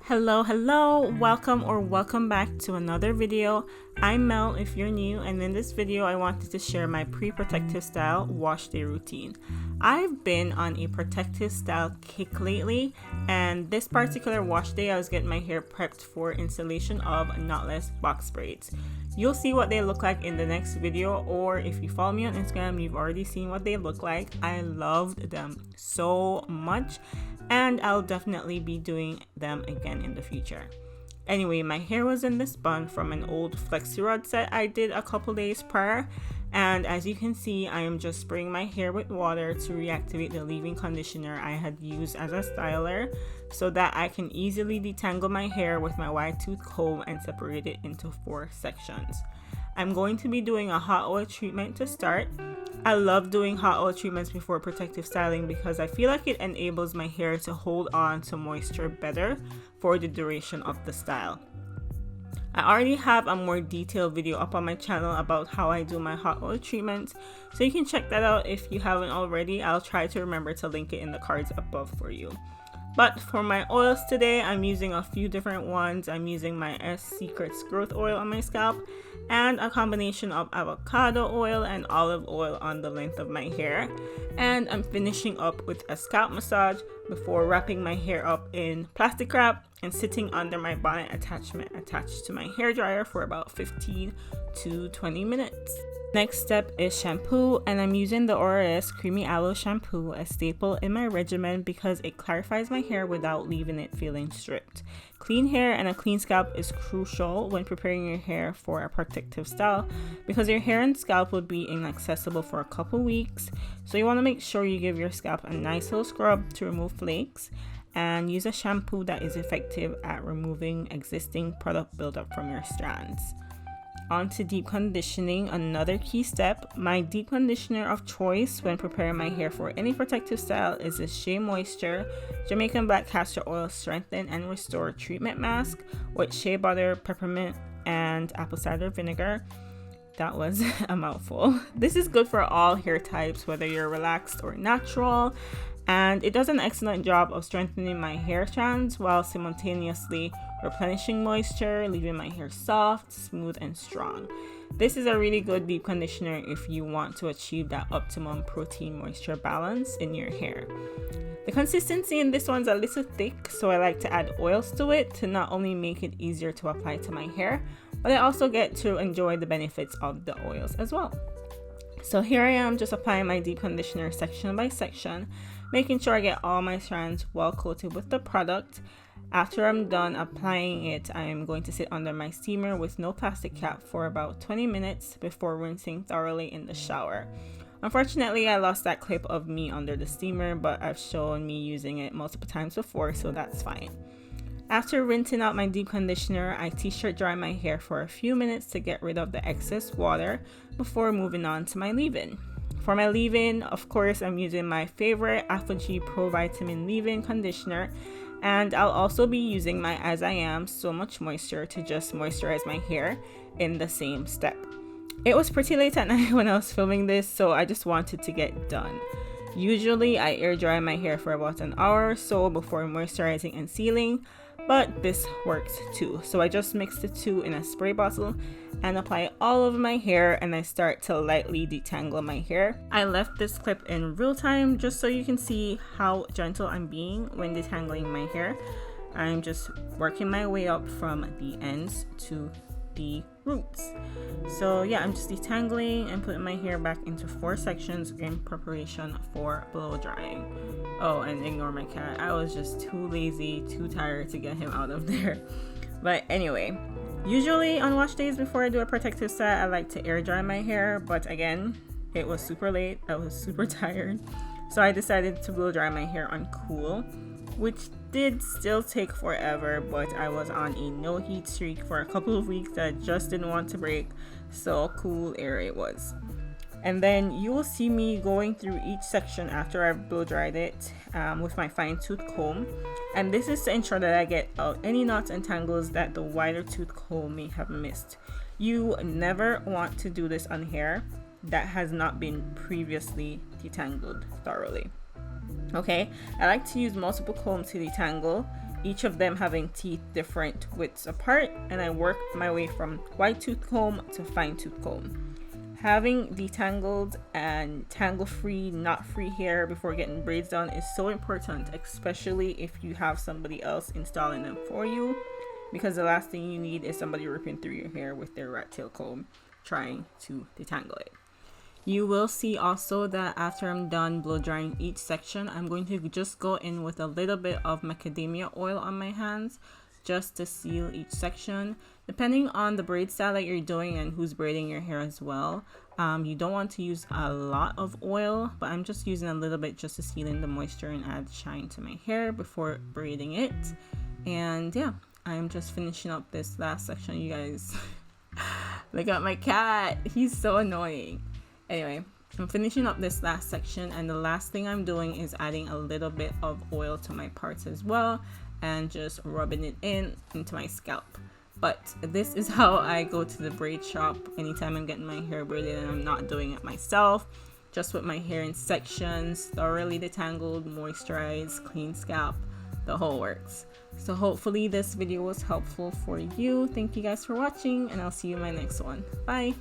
Hello, welcome back to another video. I'm Mel if you're new, and in this video I wanted to share my pre-protective style wash day routine. I've been on a protective style kick lately, and this particular wash day I was getting my hair prepped for installation of knotless box braids. You'll see what they look like in the next video, or if you follow me on Instagram, you've already seen what they look like. I loved them so much, and I'll definitely be doing them again in the future. Anyway, my hair was in this bun from an old flexi rod set I did a couple days prior, and as you can see, I am just spraying my hair with water to reactivate the leave-in conditioner I had used as a styler so that I can easily detangle my hair with my wide tooth comb and separate it into 4 sections. I'm going to be doing a hot oil treatment to start. I love doing hot oil treatments before protective styling because I feel like it enables my hair to hold on to moisture better for the duration of the style. I already have a more detailed video up on my channel about how I do my hot oil treatments, so you can check that out if you haven't already. I'll try to remember to link it in the cards above for you. But for my oils today, I'm using a few different ones. I'm using my Secrets growth oil on my scalp and a combination of avocado oil and olive oil on the length of my hair. And I'm finishing up with a scalp massage before wrapping my hair up in plastic wrap and sitting under my bonnet attachment attached to my hair dryer for about 15 to 20 minutes. Next step is shampoo, and I'm using the ORS Creamy Aloe shampoo, a staple in my regimen because it clarifies my hair without leaving it feeling stripped. Clean hair and a clean scalp is crucial when preparing your hair for a protective style because your hair and scalp will be inaccessible for a couple weeks, so you want to make sure you give your scalp a nice little scrub to remove flakes and use a shampoo that is effective at removing existing product buildup from your strands. On to deep conditioning, another key step. My deep conditioner of choice when preparing my hair for any protective style is the Shea Moisture Jamaican Black Castor Oil Strengthen and Restore Treatment Mask with shea butter, peppermint, and apple cider vinegar. That was a mouthful. This is good for all hair types, whether you're relaxed or natural, and it does an excellent job of strengthening my hair strands while simultaneously replenishing moisture, leaving my hair soft, smooth, and strong. This is a really good deep conditioner if you want to achieve that optimum protein moisture balance in your hair. The consistency in this one's a little thick, so I like to add oils to it to not only make it easier to apply to my hair, but I also get to enjoy the benefits of the oils as well. So here I am just applying my deep conditioner section by section, making sure I get all my strands well coated with the product. After I'm done applying it, I'm going to sit under my steamer with no plastic cap for about 20 minutes before rinsing thoroughly in the shower. Unfortunately, I lost that clip of me under the steamer, but I've shown me using it multiple times before, so that's fine. After rinsing out my deep conditioner, I t-shirt dry my hair for a few minutes to get rid of the excess water before moving on to my leave-in. For my leave-in, of course, I'm using my favorite Afro-G Pro Vitamin leave-in conditioner, and I'll also be using my As I Am So Much Moisture to just moisturize my hair in the same step. It was pretty late at night when I was filming this, so I just wanted to get done. Usually I air dry my hair for about an hour or so before moisturizing and sealing, but this works too. So I just mix the two in a spray bottle and apply all over my hair, and I start to lightly detangle my hair. I left this clip in real time just so you can see how gentle I'm being when detangling my hair. I'm just working my way up from the ends to the roots. So yeah, I'm just detangling and putting my hair back into 4 sections in preparation for blow drying. Oh, and ignore my cat. I was just too lazy, too tired to get him out of there. But anyway, usually on wash days before I do a protective style, I like to air dry my hair, but again, it was super late. I was super tired. So I decided to blow dry my hair on cool, which did still take forever, but I was on a no heat streak for a couple of weeks that I just didn't want to break, so cool air it was. And then you will see me going through each section after I've blow dried it with my fine tooth comb, and this is to ensure that I get out any knots and tangles that the wider tooth comb may have missed. You never want to do this on hair that has not been previously detangled thoroughly. Okay, I like to use multiple combs to detangle each of them having teeth different widths apart, and I work my way from wide tooth comb to fine tooth comb. Having detangled and tangle free, knot free hair before getting braids done is so important, especially if you have somebody else installing them for you, because the last thing you need is somebody ripping through your hair with their rat tail comb trying to detangle it. You will see also that after I'm done blow drying each section, I'm going to just go in with a little bit of macadamia oil on my hands just to seal each section. Depending on the braid style that you're doing and who's braiding your hair as well, you don't want to use a lot of oil, but I'm just using a little bit just to seal in the moisture and add shine to my hair before braiding it. And yeah, I'm just finishing up this last section, you guys. Look at my cat, he's so annoying. Anyway, I'm finishing up this last section, and the last thing I'm doing is adding a little bit of oil to my parts as well and just rubbing it into my scalp. But this is how I go to the braid shop anytime I'm getting my hair braided and I'm not doing it myself. Just with my hair in sections, thoroughly detangled, moisturized, clean scalp, the whole works. So hopefully this video was helpful for you. Thank you guys for watching, and I'll see you in my next one. Bye!